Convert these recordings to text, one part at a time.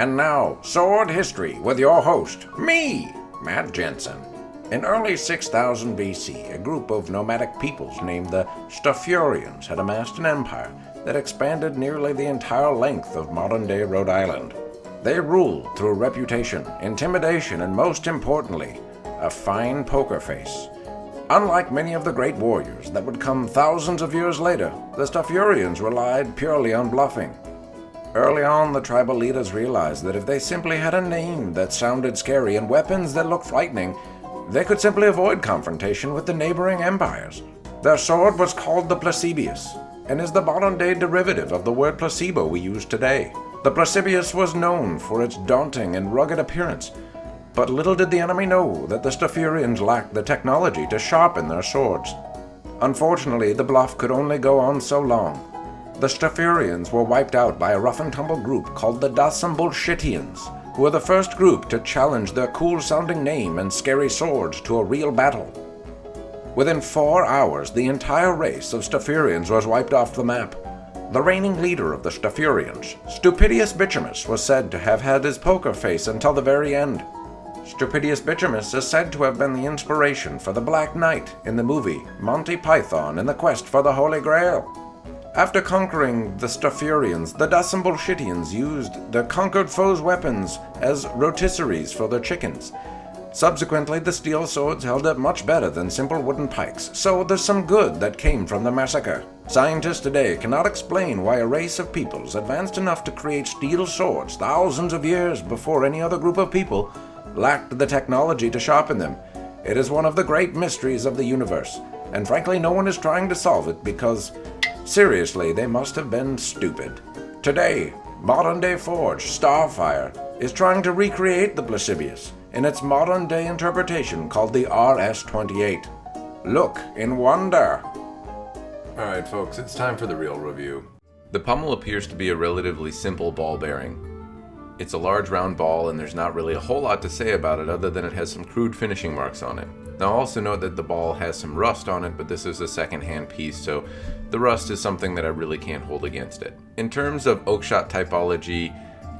And now, Sword History with your host, me, Matt Jensen. In early 6000 BC, a group of nomadic peoples named the Starfurians had amassed an empire that expanded nearly the entire length of modern-day Rhode Island. They ruled through reputation, intimidation, and most importantly, a fine poker face. Unlike many of the great warriors that would come thousands of years later, the Starfurians relied purely on bluffing. Early on, the tribal leaders realized that if they simply had a name that sounded scary and weapons that looked frightening, they could simply avoid confrontation with the neighboring empires. Their sword was called the Placibius, and is the modern-day derivative of the word placebo we use today. The Placibius was known for its daunting and rugged appearance, but little did the enemy know that the Starfurians lacked the technology to sharpen their swords. Unfortunately, the bluff could only go on so long. The Starfurians were wiped out by a rough-and-tumble group called the Bullshitians, who were the first group to challenge their cool-sounding name and scary swords to a real battle. Within 4 hours, the entire race of Starfurians was wiped off the map. The reigning leader of the Starfurians, Stupidius Bichamus, was said to have had his poker face until the very end. Stupidius Bichamus is said to have been the inspiration for the Black Knight in the movie Monty Python and the Quest for the Holy Grail. After conquering the Starfurians, the Bullshitians used their conquered foes' weapons as rotisseries for their chickens. Subsequently, the steel swords held up much better than simple wooden pikes, so there's some good that came from the massacre. Scientists today cannot explain why a race of peoples advanced enough to create steel swords thousands of years before any other group of people lacked the technology to sharpen them. It is one of the great mysteries of the universe, and frankly no one is trying to solve it because, seriously, they must have been stupid. Today, modern-day Forge, Starfire, is trying to recreate the Placibius in its modern-day interpretation called the RS-28. Look in wonder. Alright folks, it's time for the real review. The pommel appears to be a relatively simple ball bearing. It's a large round ball and there's not really a whole lot to say about it other than it has some crude finishing marks on it. Now also note that the ball has some rust on it, but this is a second-hand piece, so the rust is something that I really can't hold against it. In terms of oakshot typology,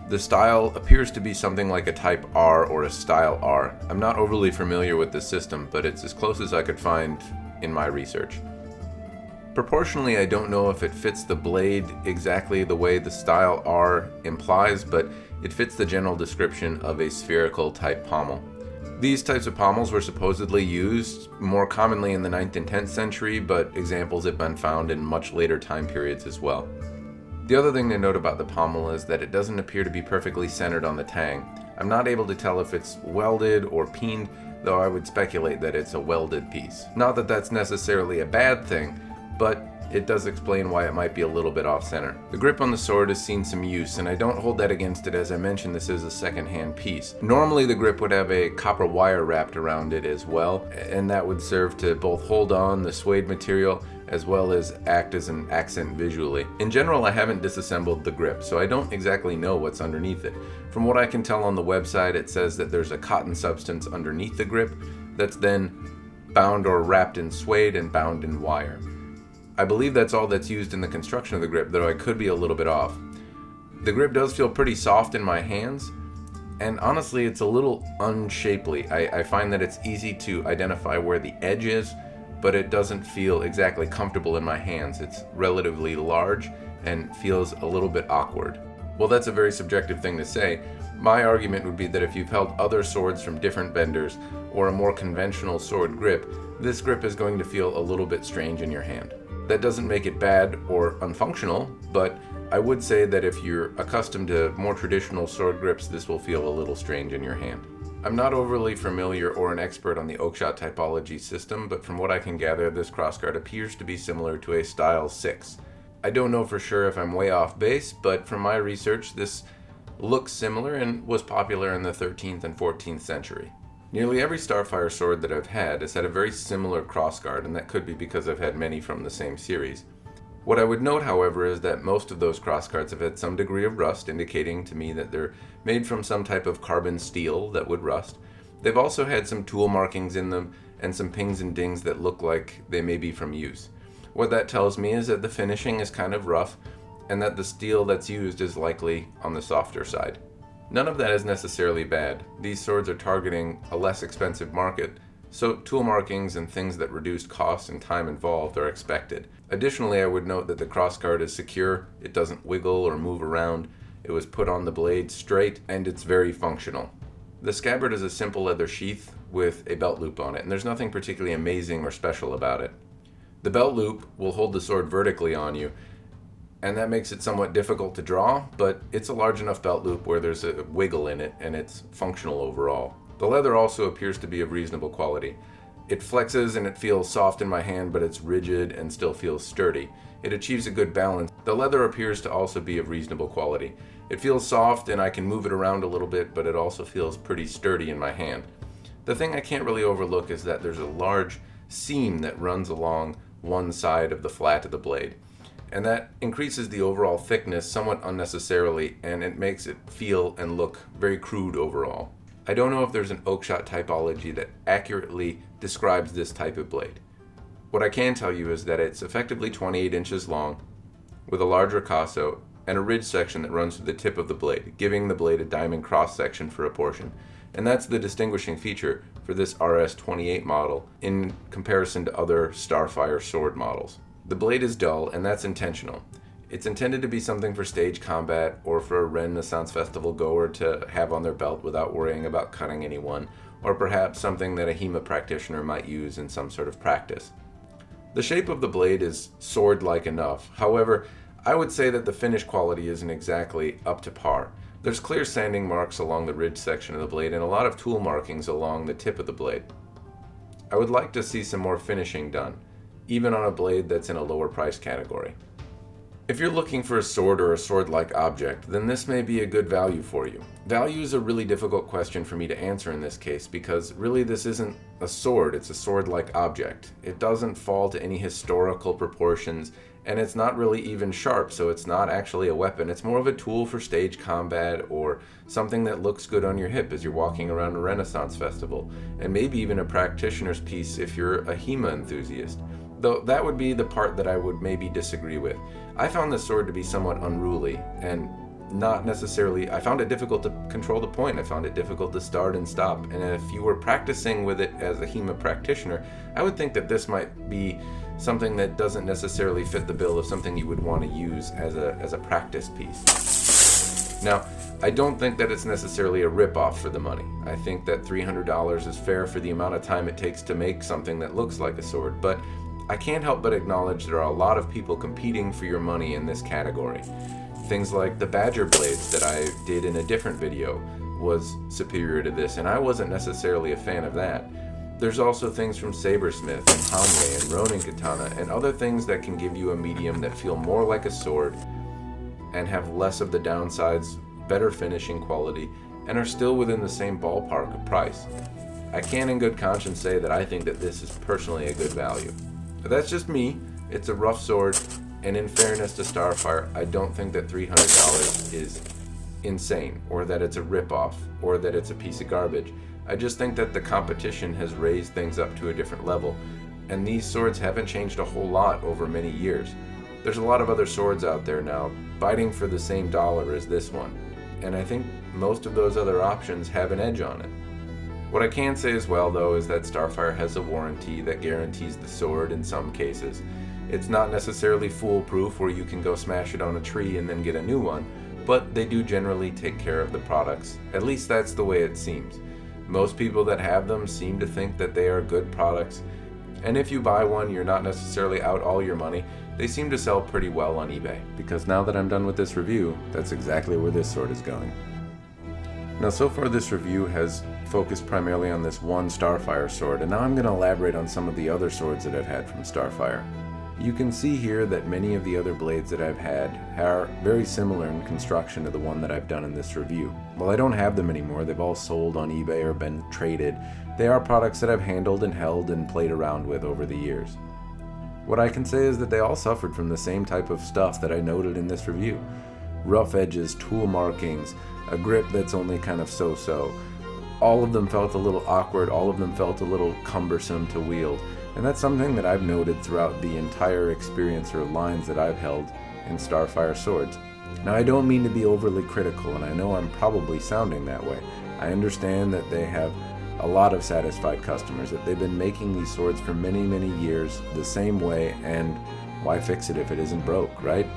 the style appears to be something like a Type R or a Style R. I'm not overly familiar with the system, but it's as close as I could find in my research. Proportionally, I don't know if it fits the blade exactly the way the Style R implies, but it fits the general description of a spherical type pommel. These types of pommels were supposedly used more commonly in the 9th and 10th century, but examples have been found in much later time periods as well. The other thing to note about the pommel is that it doesn't appear to be perfectly centered on the tang. I'm not able to tell if it's welded or peened, though I would speculate that it's a welded piece. Not that that's necessarily a bad thing, but it does explain why it might be a little bit off-center. The grip on the sword has seen some use, and I don't hold that against it. As I mentioned, this is a second-hand piece. Normally the grip would have a copper wire wrapped around it as well, and that would serve to both hold on the suede material as well as act as an accent visually. In general, I haven't disassembled the grip, so I don't exactly know what's underneath it. From what I can tell on the website, it says that there's a cotton substance underneath the grip that's then bound or wrapped in suede and bound in wire. I believe that's all that's used in the construction of the grip, though I could be a little bit off. The grip does feel pretty soft in my hands, and honestly it's a little unshapely. I find that it's easy to identify where the edge is, but it doesn't feel exactly comfortable in my hands. It's relatively large and feels a little bit awkward. Well, that's a very subjective thing to say. My argument would be that if you've held other swords from different vendors or a more conventional sword grip, this grip is going to feel a little bit strange in your hand. That doesn't make it bad or unfunctional, but I would say that if you're accustomed to more traditional sword grips, this will feel a little strange in your hand. I'm not overly familiar or an expert on the oakshot typology system, but from what I can gather, this crossguard appears to be similar to a Style 6. I don't know for sure if I'm way off base, but from my research, this looks similar and was popular in the 13th and 14th century. Nearly every Starfire sword that I've had has had a very similar crossguard, and that could be because I've had many from the same series. What I would note, however, is that most of those crossguards have had some degree of rust, indicating to me that they're made from some type of carbon steel that would rust. They've also had some tool markings in them and some pings and dings that look like they may be from use. What that tells me is that the finishing is kind of rough, and that the steel that's used is likely on the softer side. None of that is necessarily bad. These swords are targeting a less expensive market, so tool markings and things that reduce cost and time involved are expected. Additionally, I would note that the crossguard is secure, it doesn't wiggle or move around, it was put on the blade straight, and it's very functional. The scabbard is a simple leather sheath with a belt loop on it, and there's nothing particularly amazing or special about it. The belt loop will hold the sword vertically on you, and that makes it somewhat difficult to draw, but it's a large enough belt loop where there's a wiggle in it, and it's functional overall. The leather also appears to be of reasonable quality. It flexes and it feels soft in my hand, but it's rigid and still feels sturdy. It achieves a good balance. The leather appears to also be of reasonable quality. It feels soft and I can move it around a little bit, but it also feels pretty sturdy in my hand. The thing I can't really overlook is that there's a large seam that runs along one side of the flat of the blade, and that increases the overall thickness somewhat unnecessarily, and it makes it feel and look very crude overall. I don't know if there's an oakshot typology that accurately describes this type of blade. What I can tell you is that it's effectively 28 inches long, with a large ricasso and a ridge section that runs through the tip of the blade, giving the blade a diamond cross section for a portion. And that's the distinguishing feature for this RS-28 model in comparison to other Starfire sword models. The blade is dull, and that's intentional. It's intended to be something for stage combat or for a Renaissance Festival goer to have on their belt without worrying about cutting anyone, or perhaps something that a HEMA practitioner might use in some sort of practice. The shape of the blade is sword-like enough. However, I would say that the finish quality isn't exactly up to par. There's clear sanding marks along the ridge section of the blade and a lot of tool markings along the tip of the blade. I would like to see some more finishing done, even on a blade that's in a lower price category. If you're looking for a sword or a sword-like object, then this may be a good value for you. Value is a really difficult question for me to answer in this case because really this isn't a sword, it's a sword-like object. It doesn't fall to any historical proportions, and it's not really even sharp, so it's not actually a weapon. It's more of a tool for stage combat or something that looks good on your hip as you're walking around a Renaissance festival, and maybe even a practitioner's piece if you're a HEMA enthusiast. Though that would be the part that I would maybe disagree with. I found this sword to be somewhat unruly and not necessarily, I found it difficult to control the point. I found it difficult to start and stop. And if you were practicing with it as a HEMA practitioner, I would think that this might be something that doesn't necessarily fit the bill of something you would want to use as a practice piece. Now, I don't think that it's necessarily a rip-off for the money. I think that $300 is fair for the amount of time it takes to make something that looks like a sword, but I can't help but acknowledge there are a lot of people competing for your money in this category. Things like the Badger blades that I did in a different video was superior to this, and I wasn't necessarily a fan of that. There's also things from Sabersmith and Hanwei and Ronin Katana and other things that can give you a medium that feel more like a sword and have less of the downsides, better finishing quality, and are still within the same ballpark of price. I can in good conscience say that I think that this is personally a good value. But that's just me. It's a rough sword, and in fairness to Starfire, I don't think that $300 is insane, or that it's a rip-off, or that it's a piece of garbage. I just think that the competition has raised things up to a different level, and these swords haven't changed a whole lot over many years. There's a lot of other swords out there now, biting for the same dollar as this one, and I think most of those other options have an edge on it. What I can say as well, though, is that Starfire has a warranty that guarantees the sword in some cases. It's not necessarily foolproof where you can go smash it on a tree and then get a new one, but they do generally take care of the products. At least that's the way it seems. Most people that have them seem to think that they are good products, and if you buy one, you're not necessarily out all your money. They seem to sell pretty well on eBay. Because now that I'm done with this review, that's exactly where this sword is going. Now, so far this review has focused primarily on this one Starfire sword, and now I'm going to elaborate on some of the other swords that I've had from Starfire. You can see here that many of the other blades that I've had are very similar in construction to the one that I've done in this review. While I don't have them anymore, they've all sold on eBay or been traded. They are products that I've handled and held and played around with over the years. What I can say is that they all suffered from the same type of stuff that I noted in this review. Rough edges, tool markings, a grip that's only kind of so-so. All of them felt a little awkward, all of them felt a little cumbersome to wield, and that's something that I've noted throughout the entire experience or lines that I've held in Starfire swords. Now, I don't mean to be overly critical, and I know I'm probably sounding that way. I understand that they have a lot of satisfied customers, that they've been making these swords for many, many years the same way, and why fix it if it isn't broke, right?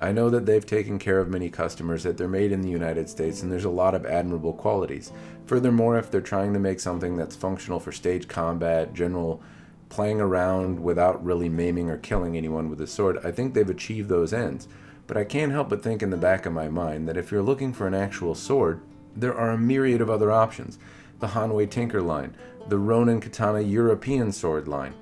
I know that they've taken care of many customers, that they're made in the United States, and there's a lot of admirable qualities. Furthermore, if they're trying to make something that's functional for stage combat, general playing around without really maiming or killing anyone with a sword, I think they've achieved those ends. But I can't help but think in the back of my mind that if you're looking for an actual sword, there are a myriad of other options. The Hanwei Tinker line, the Ronin Katana European sword line,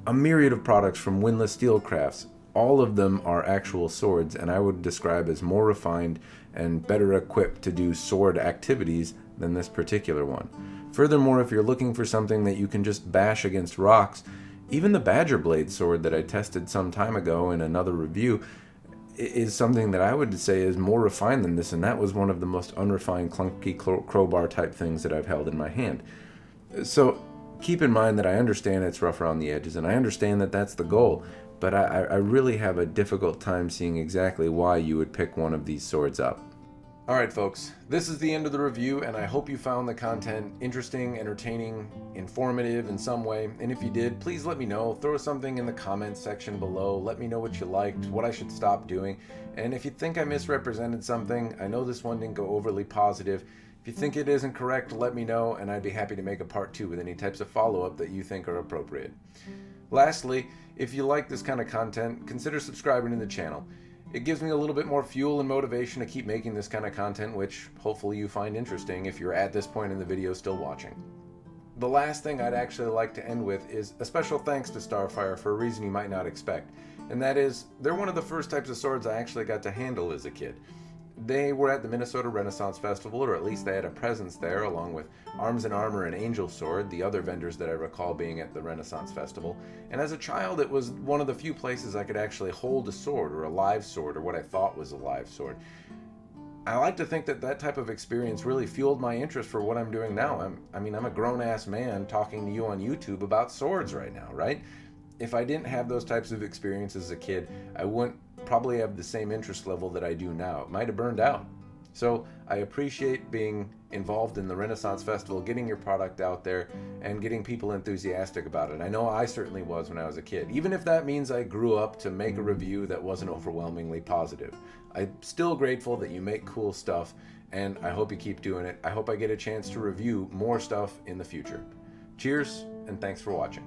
a myriad of products from Windlass Steelcrafts. All of them are actual swords, and I would describe as more refined and better equipped to do sword activities than this particular one. Furthermore, if you're looking for something that you can just bash against rocks, even the Badger Blade sword that I tested some time ago in another review is something that I would say is more refined than this, and that was one of the most unrefined, clunky crowbar type things that I've held in my hand. So keep in mind that I understand it's rough around the edges, and I understand that that's the goal, but I really have a difficult time seeing exactly why you would pick one of these swords up. Alright folks, this is the end of the review, and I hope you found the content interesting, entertaining, informative in some way, and if you did, please let me know. Throw something in the comments section below, let me know what you liked, what I should stop doing, and if you think I misrepresented something, I know this one didn't go overly positive. If you think it isn't correct, let me know, and I'd be happy to make a part 2 with any types of follow-up that you think are appropriate. Lastly, if you like this kind of content, consider subscribing to the channel. It gives me a little bit more fuel and motivation to keep making this kind of content, which hopefully you find interesting if you're at this point in the video still watching. The last thing I'd actually like to end with is a special thanks to Starfire for a reason you might not expect, and that is, they're one of the first types of swords I actually got to handle as a kid. They were at the Minnesota Renaissance Festival, or at least they had a presence there, along with Arms and Armor and Angel Sword, the other vendors that I recall being at the Renaissance Festival. And as a child, it was one of the few places I could actually hold a sword, or a live sword, or what I thought was a live sword. I like to think that that type of experience really fueled my interest for what I'm doing now. I'm a grown-ass man talking to you on YouTube about swords right now, right? If I didn't have those types of experiences as a kid, I wouldn't probably have the same interest level that I do now. It might have burned out. So I appreciate being involved in the Renaissance Festival, getting your product out there, and getting people enthusiastic about it. I know I certainly was when I was a kid, even if that means I grew up to make a review that wasn't overwhelmingly positive. I'm still grateful that you make cool stuff, and I hope you keep doing it. I hope I get a chance to review more stuff in the future. Cheers, and thanks for watching.